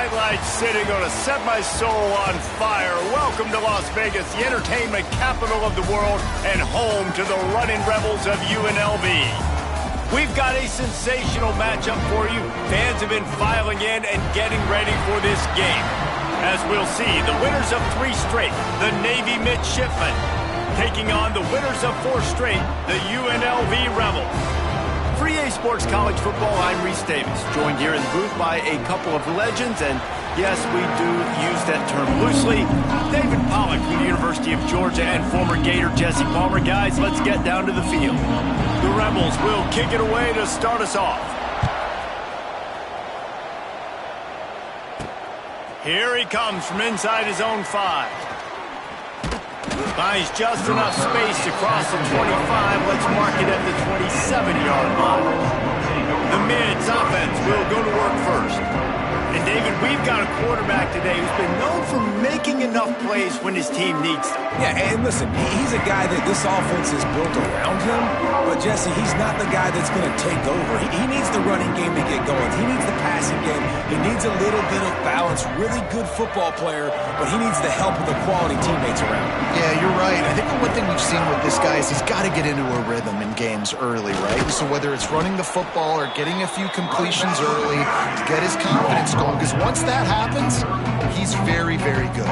nightlight city gonna set my soul on fire. Welcome to Las Vegas, the entertainment capital of the world and home to the running rebels of UNLV. We've got a sensational matchup for you. Fans have been filing in and getting ready for this game. As we'll see, the winners of 3 straight, the Navy Midshipmen, taking on the winners of 4 straight, the UNLV Rebels. For EA Sports College Football, I'm Reese Davis, joined here in the booth by a couple of legends, and yes, we do use that term loosely. David Pollack from the University of Georgia and former Gator Jesse Palmer. Guys, let's get down to the field. The Rebels will kick it away to start us off. Here he comes from inside his own 5. Finds just enough space to cross the 25. Let's mark it at the 27-yard line. The Mids offense will go to work first. And David, we've got a quarterback today who's been known for making enough plays when his team needs them. Yeah, and listen, he's a guy that this offense is built around him. But, Jesse, he's not the guy that's going to take over. He needs the running game to get going. He needs the passing game. He needs a little bit of balance. Really good football player, but he needs the help of the quality teammates around him. Yeah, you're right. I think the one thing we've seen with this guy is he's got to get into a rhythm in games early, right? So whether it's running the football or getting a few completions early to get his confidence going, because once that happens, he's very, very good.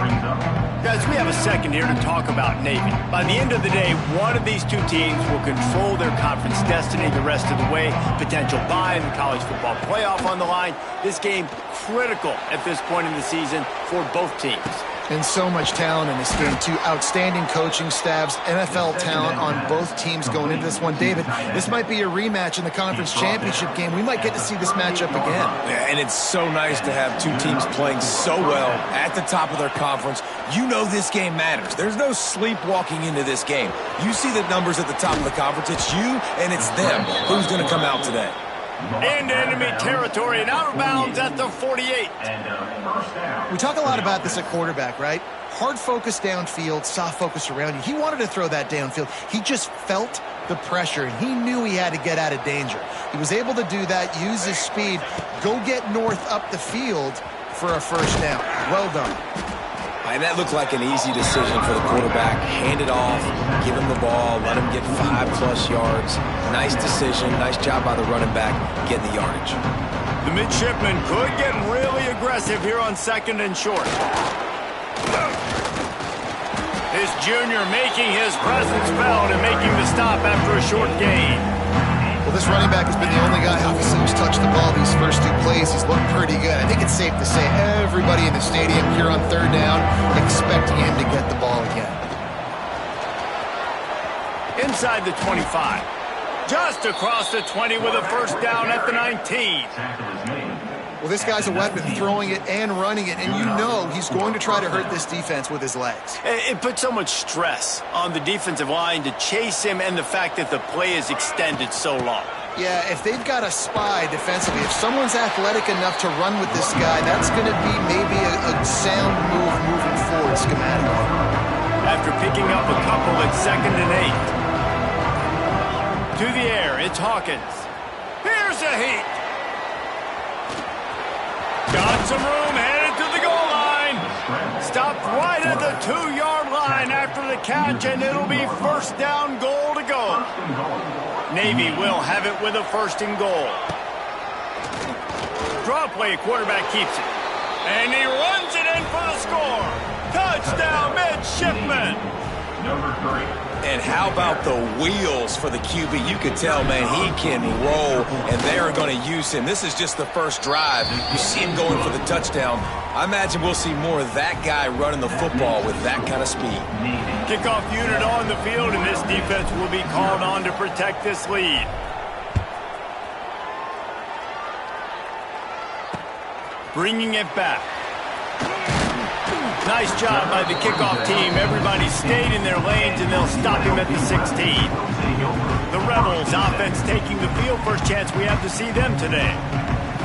Guys, we have a second here to talk about Navy. By the end of the day, one of these 2 teams will control their conference destiny the rest of the way. Potential bye in the college football playoff on the line. This game critical at this point in the season for both teams. And so much talent in this game, too. Outstanding coaching staffs, NFL talent on both teams going into this one. David, this might be a rematch in the conference championship game. We might get to see this matchup again. Yeah, and it's so nice to have 2 teams playing so well at the top of their conference. You know this game matters. There's no sleepwalking into this game. You see the numbers at the top of the conference. It's you and it's them. Who's going to come out today? Into enemy territory and out of bounds at the 48. We talk a lot about this at quarterback, right? Hard focus downfield, soft focus around you. He wanted to throw that downfield. He just felt the pressure, and he knew he had to get out of danger. He was able to do that, use his speed, go get north up the field for a first down. Well done. And that looked like an easy decision for the quarterback. Hand it off, give him the ball, let him get 5+ yards. Nice decision, nice job by the running back, getting the yardage. The midshipman could get really aggressive here on 2nd and short. This junior making his presence felt and making the stop after a short gain. Well, this running back has been the only guy, obviously, who's touched the ball these first 2 plays. He's looked pretty good. I think it's safe to say everybody in the stadium here on 3rd down expecting him to get the ball again. Inside the 25. Just across the 20 with a first down at the 19. Well, this guy's a weapon, throwing it and running it, and you know he's going to try to hurt this defense with his legs. It puts so much stress on the defensive line to chase him and the fact that the play is extended so long. Yeah, if they've got a spy defensively, if someone's athletic enough to run with this guy, that's going to be maybe a sound move moving forward schematically. After picking up a couple at 2nd and 8. To the air, it's Hawkins. Here's a heat. Got some room, headed to the goal line. Stopped right at the 2-yard line after the catch, and it'll be first down goal to go. Navy will have it with a 1st and goal. Draw play, quarterback keeps it. And he runs it in for the score. Touchdown, midshipman. Number 3. And how about the wheels for the QB? You could tell, man, he can roll, and they're going to use him. This is just the first drive. You see him going for the touchdown. I imagine we'll see more of that guy running the football with that kind of speed. Kickoff unit on the field, and this defense will be called on to protect this lead. Bringing it back. Nice job by the kickoff team. Everybody stayed in their lanes, and they'll stop him at the 16. The Rebels offense taking the field. First chance we have to see them today.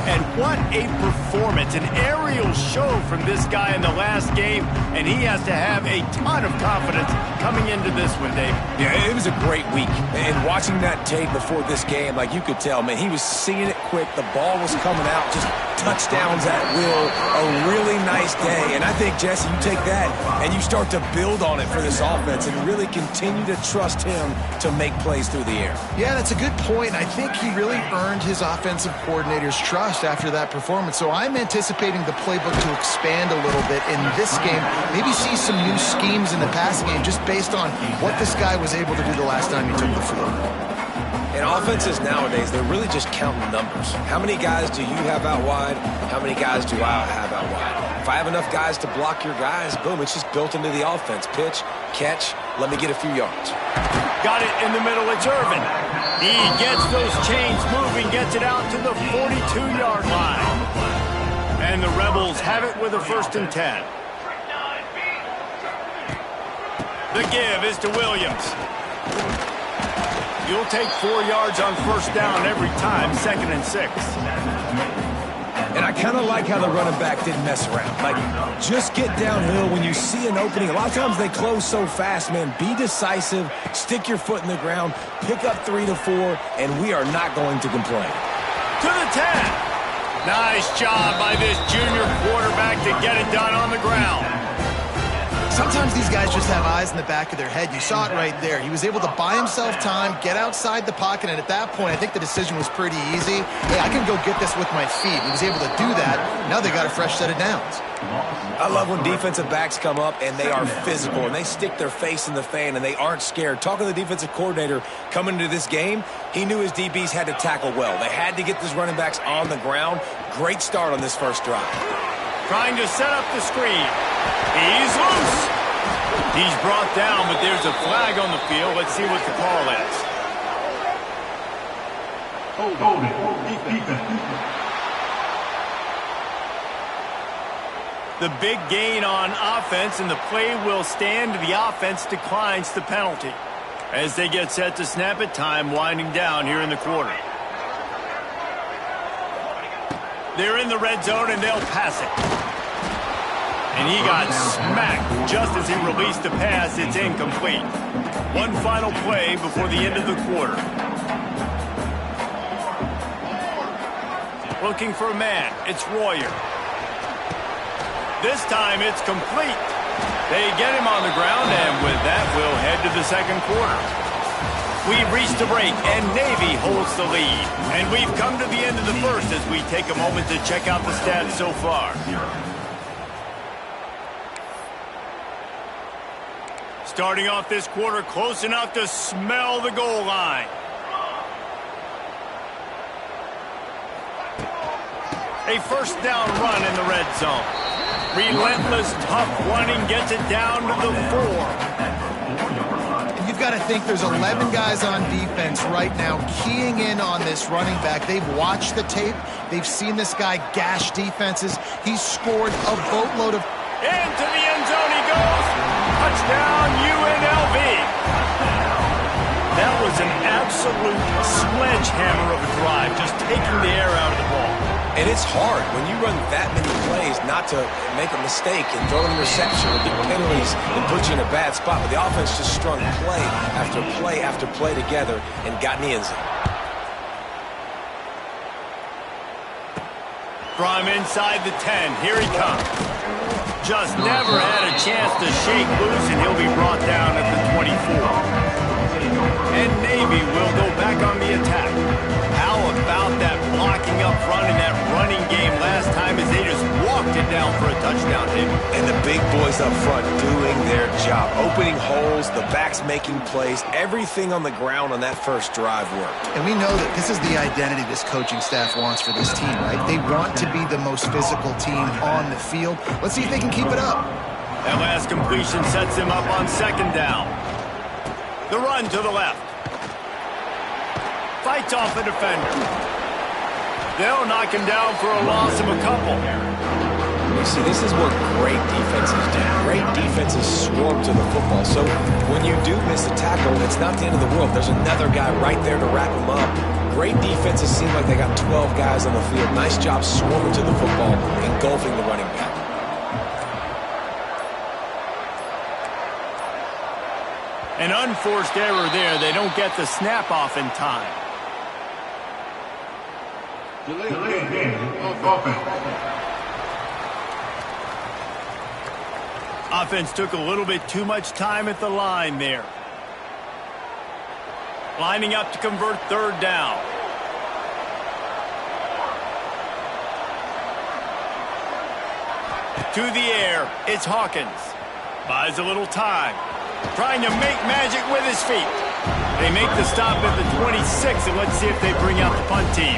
And what a performance, an aerial show from this guy in the last game, and he has to have a ton of confidence coming into this one, Dave. Yeah, it was a great week. And watching that tape before this game, like you could tell, man, he was seeing it quick. The ball was coming out just touchdowns at will, a really nice day. And I think, Jesse, you take that and you start to build on it for this offense and really continue to trust him to make plays through the air. Yeah, that's a good point. I think he really earned his offensive coordinator's trust after that performance. So I'm anticipating the playbook to expand a little bit in this game. Maybe see some new schemes in the passing game just based on what this guy was able to do the last time he took the field. And offenses nowadays, they're really just counting numbers. How many guys do you have out wide? How many guys do I have out wide? If I have enough guys to block your guys, boom, it's just built into the offense. Pitch, catch, let me get a few yards. Got it in the middle, it's Irvin. He gets those chains moving, gets it out to the 42-yard line. And the Rebels have it with a 1st and 10. The give is to Williams. You'll take 4 yards on 1st down every time, 2nd and 6. And I kind of like how the running back didn't mess around. Like, just get downhill when you see an opening. A lot of times they close so fast, man. Be decisive, stick your foot in the ground, pick up 3 to 4, and we are not going to complain. To the 10. Nice job by this junior quarterback to get it done on the ground. Sometimes these guys just have eyes in the back of their head. You saw it right there. He was able to buy himself time, get outside the pocket, and at that point, I think the decision was pretty easy. Hey, I can go get this with my feet. He was able to do that. Now they got a fresh set of downs. I love when defensive backs come up and they are physical and they stick their face in the fan and they aren't scared. Talking to the defensive coordinator coming into this game, he knew his DBs had to tackle well. They had to get these running backs on the ground. Great start on this first drive. Trying to set up the screen. He's loose. He's brought down, but there's a flag on the field. Let's see what the call is. The big gain on offense, and the play will stand. The offense declines the penalty. As they get set to snap it, time winding down here in the quarter. They're in the red zone, and they'll pass it. And he got smacked just as he released the pass. It's incomplete. One final play before the end of the quarter. Looking for a man. It's Royer. This time it's complete. They get him on the ground, and with that, we'll head to the second quarter. We've reached the break, and Navy holds the lead. And we've come to the end of the first as we take a moment to check out the stats so far. Starting off this quarter close enough to smell the goal line. A 1st down run in the red zone. Relentless, tough running gets it down to the 4. You've got to think there's 11 guys on defense right now keying in on this running back. They've watched the tape. They've seen this guy gash defenses. He's scored a boatload of... Into the end zone he goes. Touchdown, UNLV. That was an absolute sledgehammer of a drive, just taking the air out of the ball. And it's hard when you run that many plays not to make a mistake and throw an interception or get penalties and put you in a bad spot. But the offense just strung play after play after play together and got in the end zone. From inside the 10, here he comes. Just never had a chance to shake loose, and he'll be brought down at the 24. And Navy will go back on the attack. How about that blocking up front in that running game last time as they just walked it down for a touchdown, David? And the big boys up front doing their job. Opening holes, the backs making plays, everything on the ground on that first drive worked. And we know that this is the identity this coaching staff wants for this team, right? They want to be the most physical team on the field. Let's see if they can keep it up. That last completion sets him up on 2nd down. The run to the left. Fights off the defender. They'll knock him down for a loss of a couple. You see, this is what great defenses do. Great defenses swarm to the football. So when you do miss a tackle, it's not the end of the world. There's another guy right there to wrap him up. Great defenses seem like they got 12 guys on the field. Nice job swarming to the football, engulfing the running back. An unforced error there. They don't get the snap off in time. Delay game. Offense. Offense took a little bit too much time at the line there. Lining up to convert third down. To the air, it's Hawkins. Buys a little time. Trying to make magic with his feet. They make the stop at the 26, and let's see if they bring out the punt team.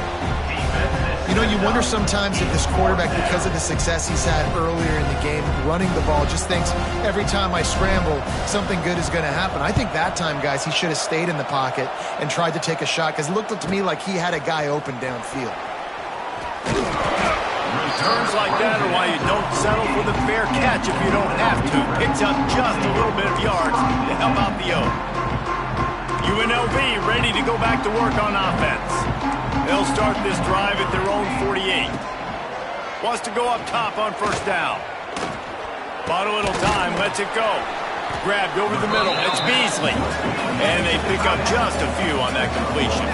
You know, you wonder sometimes if this quarterback, because of the success he's had earlier in the game, running the ball, just thinks every time I scramble, something good is going to happen. I think that time, guys, he should have stayed in the pocket and tried to take a shot, because it looked to me like he had a guy open downfield. Turns like that are why you don't settle for the fair catch if you don't have to. Picks up just a little bit of yards to help out the O. UNLV ready to go back to work on offense. They'll start this drive at their own 48. Wants to go up top on first down. Bought a little time, lets it go. Grabbed over the middle, it's Beasley. And they pick up just a few on that completion.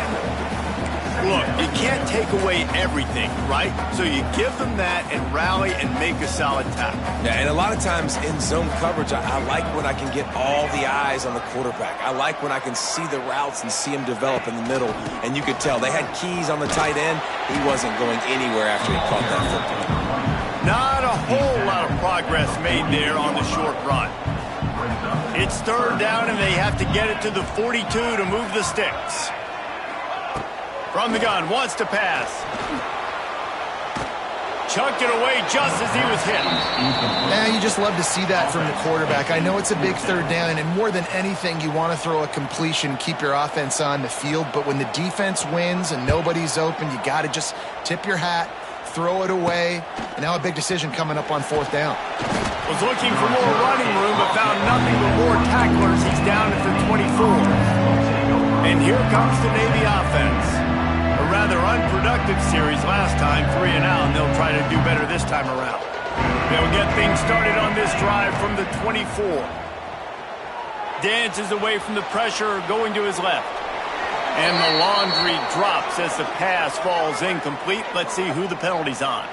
Look, you can't take away everything, right? So you give them that and rally and make a solid tackle. Yeah, and a lot of times in zone coverage, I like when I can get all the eyes on the quarterback. I like when I can see the routes and see him develop in the middle. And you could tell they had keys on the tight end. He wasn't going anywhere after he caught that football. Not a whole lot of progress made there on the short run. It's third down, and they have to get it to the 42 to move the sticks. From the gun, wants to pass. Chucked it away just as he was hit. Yeah, you just love to see that from the quarterback. I know it's a big third down, and more than anything, you want to throw a completion, keep your offense on the field. But when the defense wins and nobody's open, you got to just tip your hat, throw it away. And now a big decision coming up on fourth down. Was looking for more running room, but found nothing but more tacklers. He's down at the 24. And here comes the Navy offense. A rather unproductive series last time, 3 and out, and they'll try to do better this time around. They'll get things started on this drive from the 24. Dances away from the pressure, going to his left. And the laundry drops as the pass falls incomplete. Let's see who the penalty's on.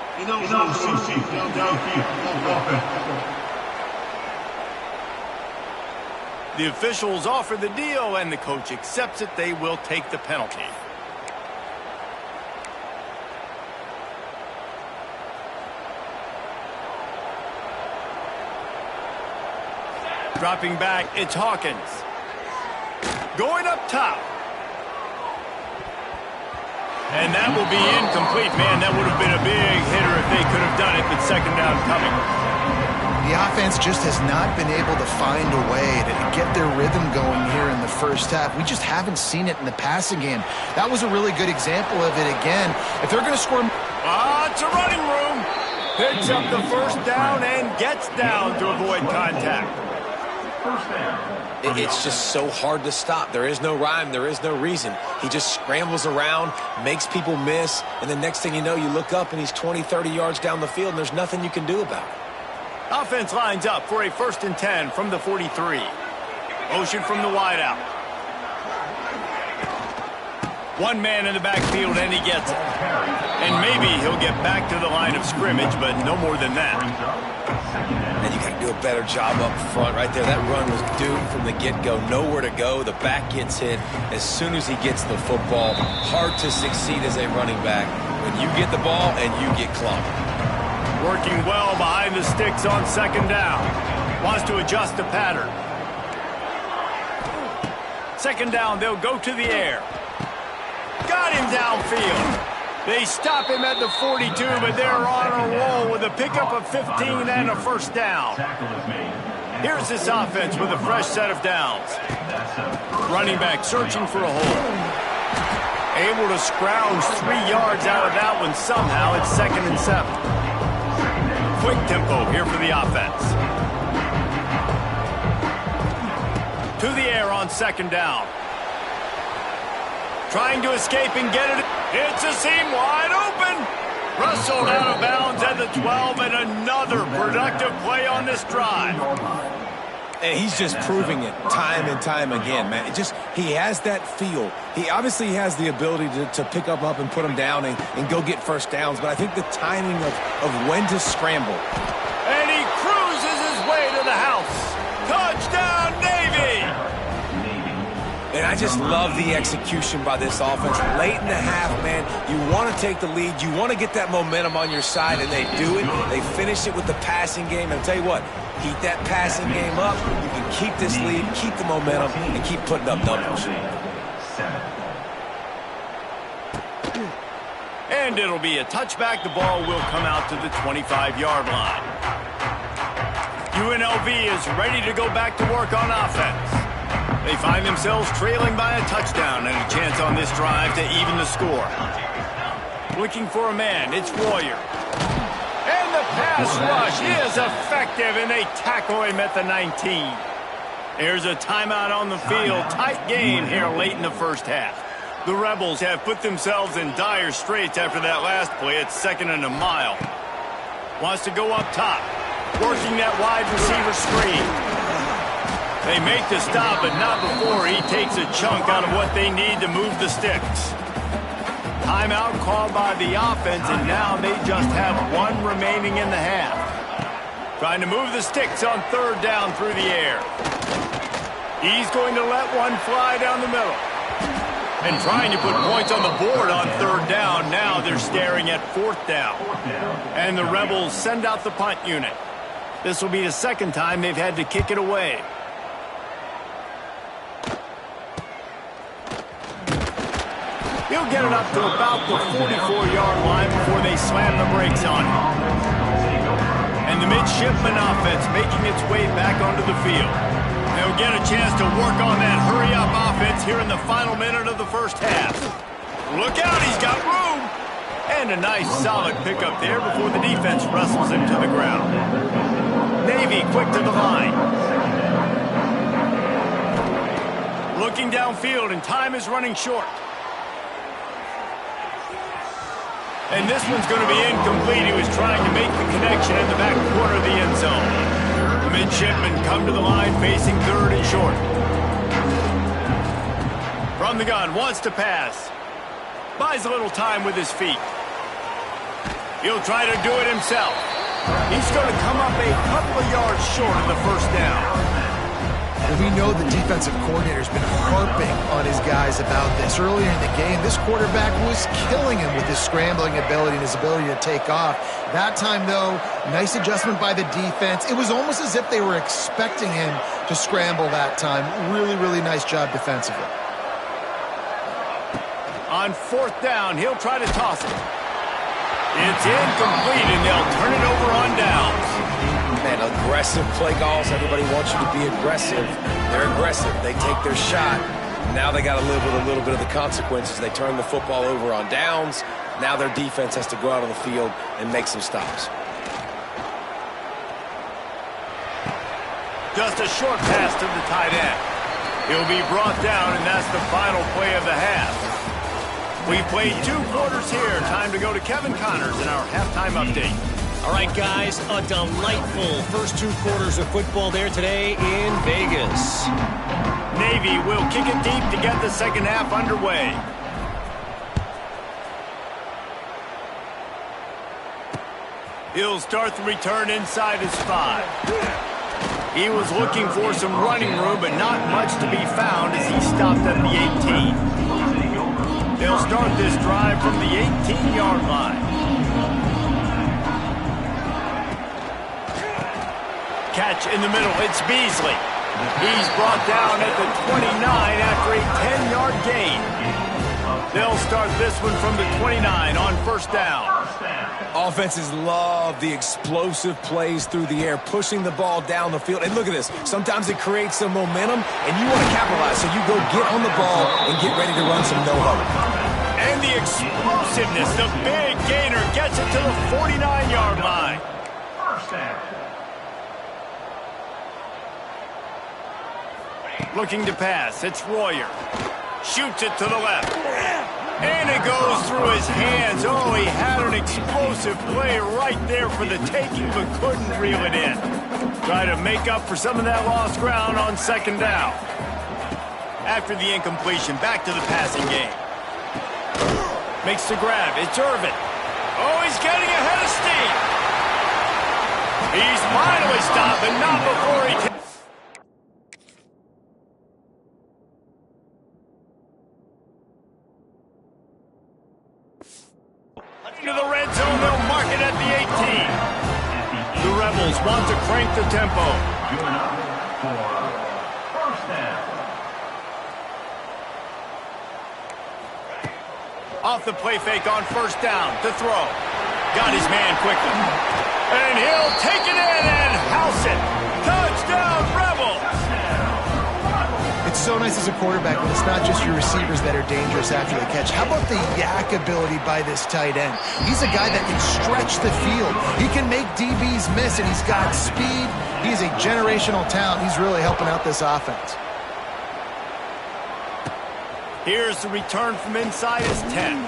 The officials offer the deal, and the coach accepts it. They will take the penalty. Dropping back, it's Hawkins. Going up top. And that will be incomplete. Man, that would have been a big hitter if they could have done it, but second down coming. The offense just has not been able to find a way to get their rhythm going here in the first half. We just haven't seen it in the passing game. That was a really good example of it again. If they're going to score... It's a running room. Picks up the first down and gets down to avoid contact. It's just so hard to stop. There is no rhyme. There is no reason. He just scrambles around, makes people miss, and the next thing you know, you look up and he's 20, 30 yards down the field, and there's nothing you can do about it. Offense lines up for a 1st and 10 from the 43. Motion from the wideout. One man in the backfield, and he gets it. And maybe he'll get back to the line of scrimmage, but no more than that. And you got to do a better job up front right there. That run was doomed from the get-go. Nowhere to go. The back gets hit as soon as he gets the football. Hard to succeed as a running back when you get the ball and you get clumped. Working well behind the sticks on second down. Wants to adjust the pattern. Second down, they'll go to the air. Got him downfield. They stop him at the 42, but they're on a roll with a pickup of 15 and a first down. Here's this offense with a fresh set of downs. Running back searching for a hole. Able to scrounge 3 yards out of that one somehow. It's 2nd and 7. Quick tempo here for the offense. To the air on second down. Trying to escape and get it. It's a seam wide open. Rustled out of bounds at the 12, and another productive play on this drive. And he's just proving it time and time again, man. He has that feel. He obviously has the ability to pick up and put him down and go get first downs, but I think the timing of when to scramble. And he cruises his way to the house. Touchdown, Navy! And I just love the execution by this offense. Late in the half, man, you want to take the lead. You want to get that momentum on your side, and they do it. They finish it with the passing game. And I'll tell you what, keep that passing game up. You can keep this lead, keep the momentum, and keep putting up numbers. And it'll be a touchback. The ball will come out to the 25-yard line. UNLV is ready to go back to work on offense. They find themselves trailing by a touchdown and a chance on this drive to even the score. Looking for a man, it's Royer. And the pass rush is effective, and they tackle him at the 19. There's a timeout on the field. Tight game here late in the first half. The Rebels have put themselves in dire straits after that last play at 2nd and a mile. Wants to go up top, working that wide receiver screen. They make the stop, but not before he takes a chunk out of what they need to move the sticks. Timeout called by the offense, and now they just have one remaining in the half. Trying to move the sticks on 3rd down through the air. He's going to let one fly down the middle. And trying to put points on the board on 3rd down. Now they're staring at 4th down. And the Rebels send out the punt unit. This will be the 2nd time they've had to kick it away. He'll get it up to about the 44-yard line before they slam the brakes on him. And the midshipman offense making its way back onto the field. They'll get a chance to work on that hurry-up offense here in the final minute of the first half. Look out, he's got room! And a nice solid pickup there before the defense wrestles him to the ground. Navy quick to the line. Looking downfield, and time is running short. And this one's going to be incomplete. He was trying to make the connection in the back corner of the end zone. The midshipmen come to the line facing 3rd and short. From the gun, wants to pass. Buys a little time with his feet. He'll try to do it himself. He's going to come up a couple of yards short of the 1st down. We know the defensive coordinator's been harping on his guys about this. Earlier in the game, this quarterback was killing him with his scrambling ability and his ability to take off. That time, though, nice adjustment by the defense. It was almost as if they were expecting him to scramble that time. Really, really nice job defensively. On 4th down, he'll try to toss it. It's incomplete, and they'll turn it over on downs. Man, aggressive play calls. Everybody wants you to be aggressive. They're aggressive. They take their shot. Now they got to live with a little bit of the consequences. They turn the football over on downs. Now their defense has to go out on the field and make some stops. Just a short pass to the tight end. He'll be brought down, and that's the final play of the half. We've played 2 quarters here. Time to go to Kevin Connors in our halftime update. All right, guys, a delightful first 2 quarters of football there today in Vegas. Navy will kick it deep to get the 2nd half underway. He'll start the return inside his 5. He was looking for some running room, but not much to be found as he stopped at the 18. They'll start this drive from the 18-yard line. Catch in the middle, it's Beasley. He's brought down at the 29 after a 10-yard gain. They'll start this one from the 29 on 1st down. Offenses love the explosive plays through the air, pushing the ball down the field. And look at this. Sometimes it creates some momentum, and you want to capitalize. So you go get on the ball and get ready to run some no-huddle. And the explosiveness, the big gainer gets it to the 49-yard line. Looking to pass, it's Royer. Shoots it to the left. And it goes through his hands. Oh, he had an explosive play right there for the taking, but couldn't reel it in. Try to make up for some of that lost ground on second down. After the incompletion, back to the passing game. Makes the grab. It's Irvin. Oh, he's getting ahead of steam. He's finally stopped, but not before he can. Into the red zone, they'll mark it at the 18. The Rebels want to crank the tempo. Off the play fake on first down to throw. Got his man quickly. And he'll take it in and house it. Touchdown, Rebels! It's so nice as a quarterback when it's not just your receivers that are dangerous after the catch. How about the yak ability by this tight end? He's a guy that can stretch the field. He can make DBs miss, and he's got speed. He's a generational talent. He's really helping out this offense. Here's the return from inside his 10.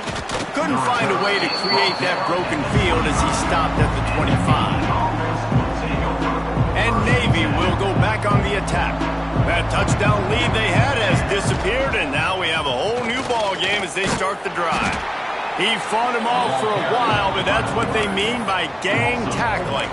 Couldn't find a way to create that broken field as he stopped at the 25. And Navy will go back on the attack. That touchdown lead they had has disappeared, and now we have a whole new ball game as they start the drive. He fought him off for a while, but that's what they mean by gang tackling.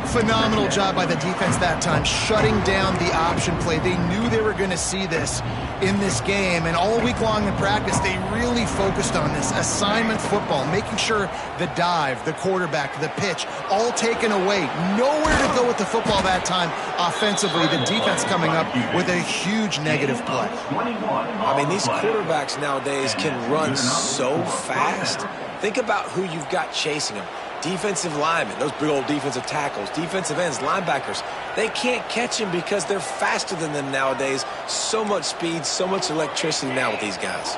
Phenomenal job by the defense that time, shutting down the option play. They knew they were going to see this in this game, and all week long in practice, they really focused on this assignment football, making sure the dive, the quarterback, the pitch, all taken away. Nowhere to go with the football that time offensively. The defense coming up with a huge negative play. I mean, these quarterbacks nowadays can run so fast. Think about who you've got chasing them. Defensive linemen, those big old defensive tackles, defensive ends, linebackers, they can't catch him because they're faster than them nowadays. So much speed, so much electricity now with these guys.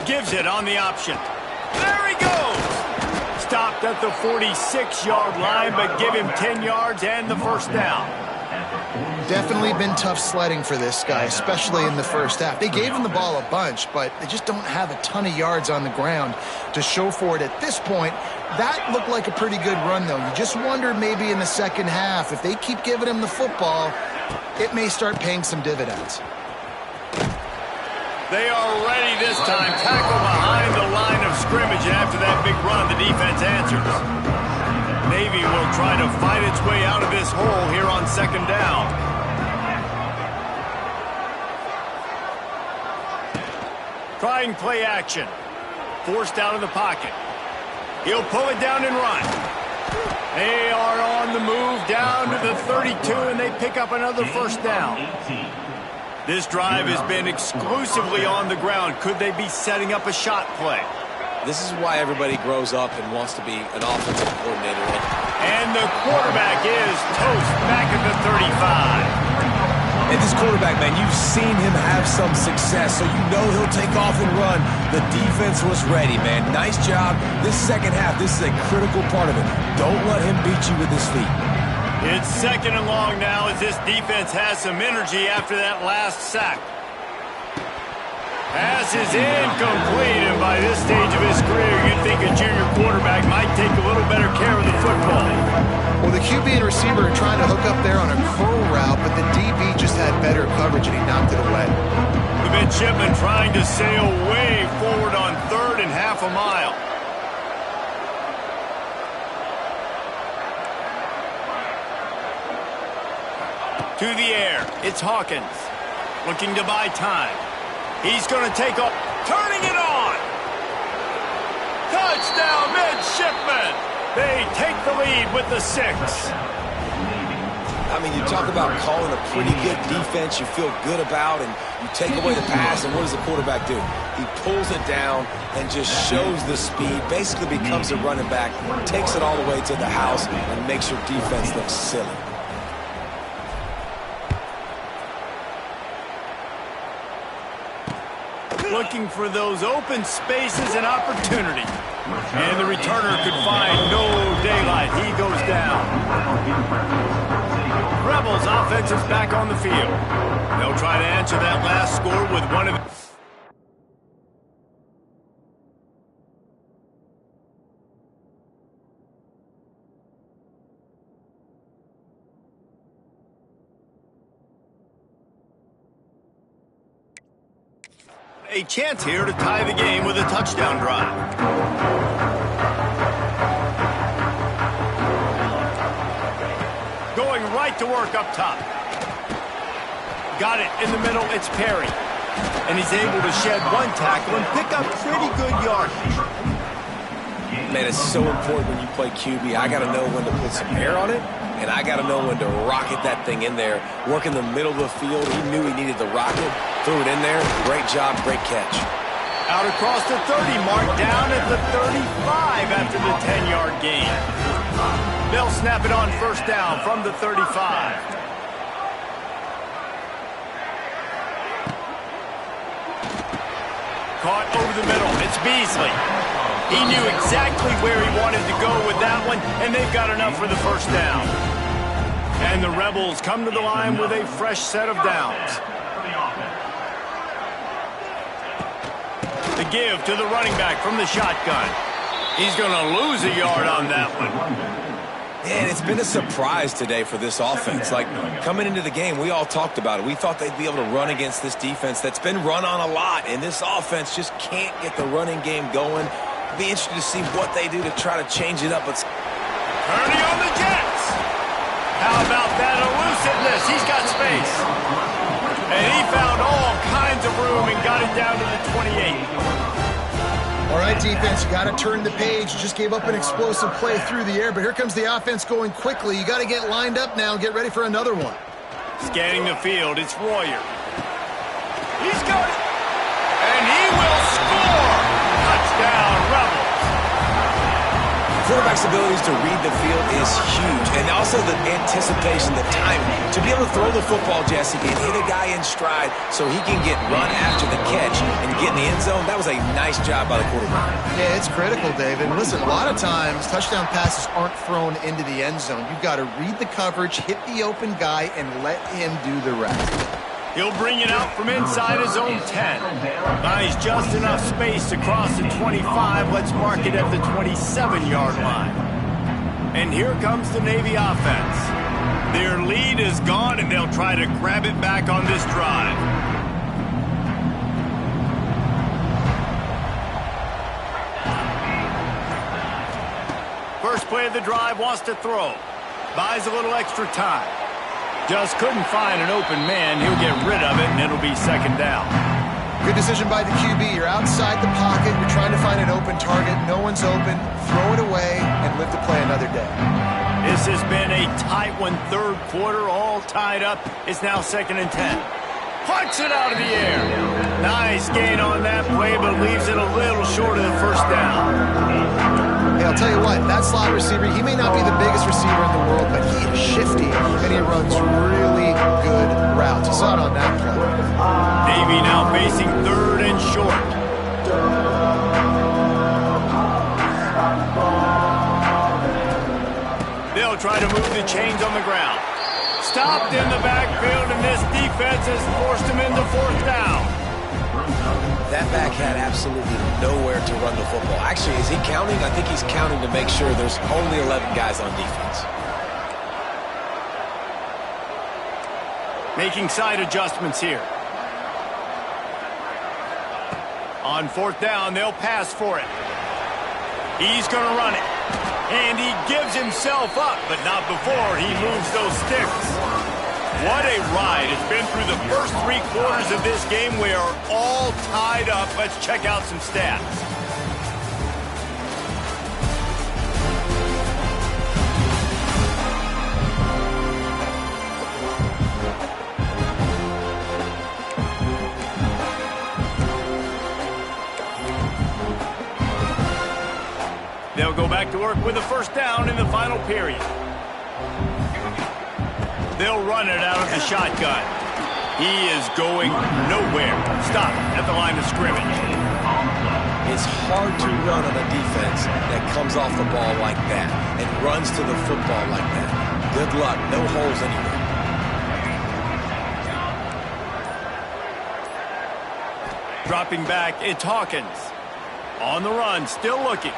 Gives it on the option. There he goes! Stopped at the 46-yard line, but give him 10 yards and the first down. Definitely been tough sledding for this guy, especially in the first half. They gave him the ball a bunch, but they just don't have a ton of yards on the ground to show for it at this point. That looked like a pretty good run, though. You just wonder maybe in the second half, if they keep giving him the football, it may start paying some dividends. They are ready this time. Tackle behind the line of scrimmage, and after that big run, the defense answers. Navy will try to fight its way out of this hole here on second down. Trying play action. Forced out of the pocket. He'll pull it down and run. They are on the move down to the 32, and they pick up another first down. This drive has been exclusively on the ground. Could they be setting up a shot play? This is why everybody grows up and wants to be an offensive coordinator. And the quarterback is toast back at the 35. And this quarterback, man, you've seen him have some success, so you know he'll take off and run. The defense was ready, man. Nice job. This second half, this is a critical part of it. Don't let him beat you with his feet. It's second and long now as this defense has some energy after that last sack. Pass is incomplete, and by this stage of his career, you'd think a junior quarterback might take a little better care of the football. Well, the QB and receiver are trying to hook up there on a curl route, but the DB just had better coverage, and he knocked it away. The midshipman trying to sail way forward on third and half a mile. To the air, it's Hawkins, looking to buy time. He's going to take off, turning it on. Touchdown, midshipman. They take the lead with the 6. I mean, you talk about calling a pretty good defense you feel good about, and you take away the pass, and what does the quarterback do? He pulls it down and just shows the speed, basically becomes a running back, takes it all the way to the house, and makes your defense look silly. Looking for those open spaces and opportunity. And the returner could find no daylight. He goes down. Rebels offense is back on the field. They'll try to answer that last score with one of... A chance here to tie the game with a touchdown drive. Going right to work up top. Got it in the middle, it's Perry. And he's able to shed one tackle and pick up pretty good yardage. Man, it's so important when you play QB. I got to know when to put some air on it, and I got to know when to rocket that thing in there. Work in the middle of the field. He knew he needed the rocket. Threw it in there. Great job, great catch. Out across the 30, mark down at the 35 after the 10-yard gain. They'll snap it on first down from the 35. Caught over the middle. It's Beasley. He knew exactly where he wanted to go with that one, and they've got enough for the first down. And the Rebels come to the line with a fresh set of downs. The give to the running back from the shotgun. He's going to lose a yard on that one. And it's been a surprise today for this offense. Like, coming into the game, we all talked about it. We thought they'd be able to run against this defense that's been run on a lot, and this offense just can't get the running game going. Be interested to see what they do to try to change it up. Purdy on the Jets. How about that elusiveness? He's got space. And he found all kinds of room and got it down to the 28. All right, defense, you got to turn the page. You just gave up an explosive play through the air, but here comes the offense going quickly. You got to get lined up now and get ready for another one. Scanning the field, it's Royer. He's got it. And he will score. Touchdown, Rebels. Quarterback's abilities to read the field is huge, and also the anticipation, the timing. To be able to throw the football, Jesse, and hit a guy in stride so he can get run after the catch and get in the end zone, that was a nice job by the quarterback. Yeah, it's critical, David. And listen, a lot of times touchdown passes aren't thrown into the end zone. You've got to read the coverage, hit the open guy, and let him do the rest. He'll bring it out from inside his own 10. Buys just enough space to cross the 25. Let's mark it at the 27-yard line. And here comes the Navy offense. Their lead is gone, and they'll try to grab it back on this drive. First play of the drive, wants to throw. Buys a little extra time. Just couldn't find an open man. He'll get rid of it, and it'll be second down. Good decision by the QB. You're outside the pocket. You're trying to find an open target. No one's open. Throw it away and live to play another day. This has been a tight one, third quarter, all tied up. It's now 2nd and 10. Punts it out of the air. Nice gain on that play, but leaves it a little short of the first down. Hey, I'll tell you what, that slot receiver, he may not be the biggest receiver in the world, but he is shifty, and he runs really good routes. You saw it on that play. Navy now facing 3rd and short. They'll try to move the chains on the ground. Stopped in the backfield, and this defense has forced him into 4th down. That back had absolutely nowhere to run the football. Actually, is he counting? I think he's counting to make sure there's only 11 guys on defense. Making side adjustments here. On 4th down, they'll pass for it. He's going to run it. And he gives himself up, but not before he moves those sticks. What a ride. It's been through the first 3 quarters of this game. We are all tied up. Let's check out some stats. They'll go back to work with a first down in the final period. They'll run it out of the shotgun. He is going nowhere. Stop at the line of scrimmage. It's hard to run on a defense that comes off the ball like that and runs to the football like that. Good luck. No holes anywhere. Dropping back, it's Hawkins. On the run, still looking.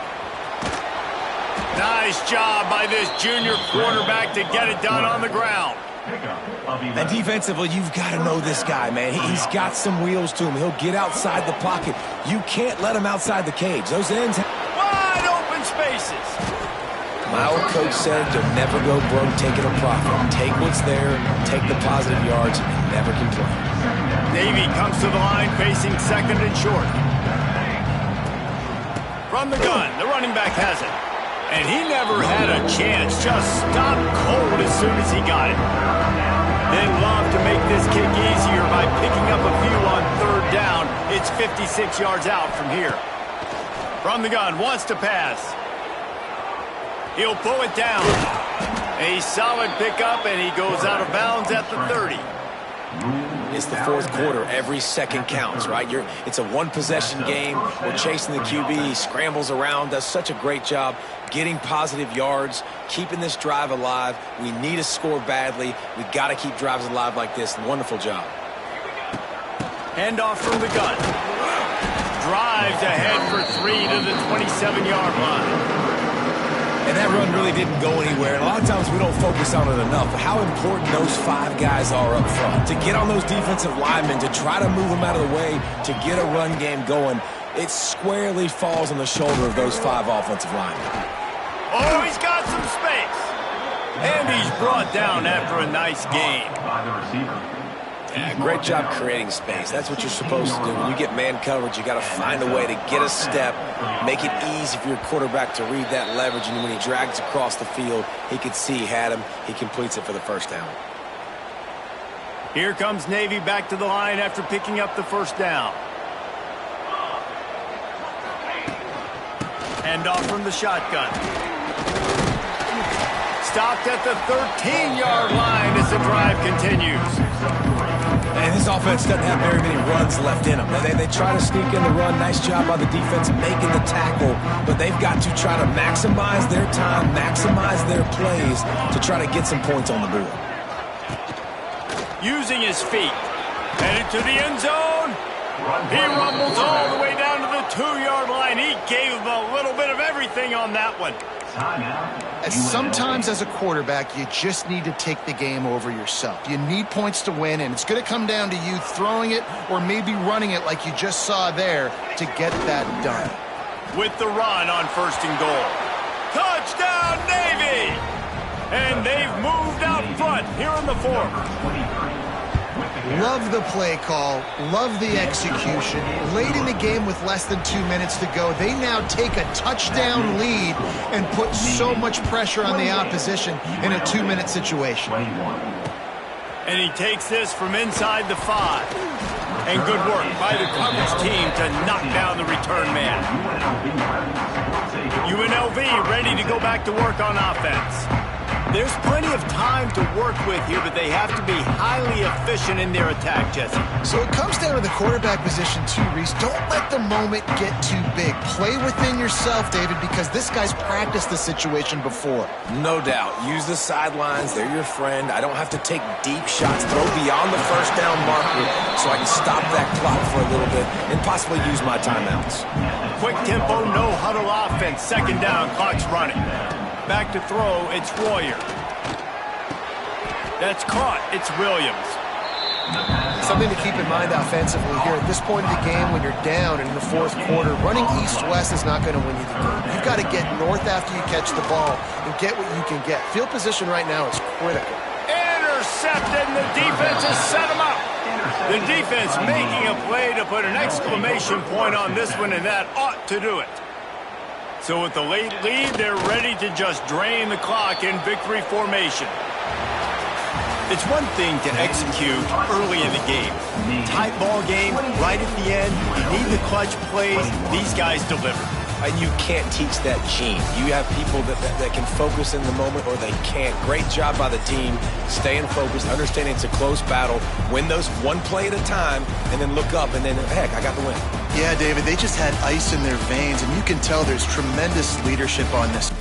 Nice job by this junior quarterback to get it done on the ground. And defensively, you've got to know this guy, man. He's got some wheels to him. He'll get outside the pocket. You can't let him outside the cage. Those ends... Wide open spaces. My old coach said you'll never go broke taking a profit. Take what's there, take the positive yards, and never complain. Navy comes to the line facing second and short. From the gun, the running back has it. And he never had a chance, just stopped cold as soon as he got it. They love to make this kick easier by picking up a few on third down. It's 56 yards out from here. From the gun, wants to pass. He'll pull it down. A solid pickup, and he goes out of bounds at the 30. It's the fourth quarter. Every second counts, right? It's a one-possession game. We're chasing the QB. He scrambles around, does such a great job getting positive yards, keeping this drive alive. We need a score badly. We got to keep drives alive like this. Wonderful job. Handoff from the gun. Drives ahead for 3 to the 27-yard line. And that run really didn't go anywhere. And a lot of times we don't focus on it enough. But how important those 5 guys are up front. To get on those defensive linemen, to try to move them out of the way, to get a run game going, it squarely falls on the shoulder of those 5 offensive linemen. Oh, he's got some space. And he's brought down after a nice gain. Yeah, great job creating space. That's what you're supposed to do. When you get man coverage, you got to find a way to get a step, make it easy for your quarterback to read that leverage, and when he drags across the field, he can see he had him. He completes it for the first down. Here comes Navy back to the line after picking up the first down. Handoff from the shotgun. Stopped at the 13-yard line as the drive continues. And this offense doesn't have very many runs left in them. They try to sneak in the run. Nice job by the defense making the tackle. But they've got to try to maximize their time, maximize their plays to try to get some points on the board. Using his feet. Headed to the end zone. He rumbles all the way down to the 2-yard line. He gave him a little bit of everything on that one. Sometimes as a quarterback, you just need to take the game over yourself. You need points to win, and it's going to come down to you throwing it or maybe running it like you just saw there to get that done. With the run on first and goal. Touchdown, Navy! And they've moved out front here in the fourth. Love the play call, love the execution. Late in the game with less than 2 minutes to go, they now take a touchdown lead and put so much pressure on the opposition in a 2-minute situation. And he takes this from inside the 5. And good work by the coverage team to knock down the return man. UNLV ready to go back to work on offense. There's plenty of time to work with here, but they have to be highly efficient in their attack, Jesse. So it comes down to the quarterback position too, Reese. Don't let the moment get too big. Play within yourself, David, because this guy's practiced the situation before. No doubt. Use the sidelines. They're your friend. I don't have to take deep shots, throw beyond the first down marker so I can stop that clock for a little bit and possibly use my timeouts. Quick tempo, no huddle offense. Second down, clock's running. Back to throw, it's Royer. That's caught, it's Williams. Something to keep in mind offensively here at this point of the game when you're down in the fourth quarter. Running east-west is not going to win you the game. You've got to get north after you catch the ball and get what you can get. Field position right now is critical. Intercepted, and the defense has set him up. The defense making a play to put an exclamation point on this one, and that ought to do it. So with the late lead, they're ready to just drain the clock in victory formation. It's one thing to execute early in the game. Tight ball game, right at the end, you need the clutch plays. These guys deliver. And you can't teach that gene. You have people that can focus in the moment or they can't. Great job by the team, staying focused, understanding it's a close battle, win those one play at a time, and then look up, and then, heck, I got the win. Yeah, David, they just had ice in their veins, and you can tell there's tremendous leadership on this.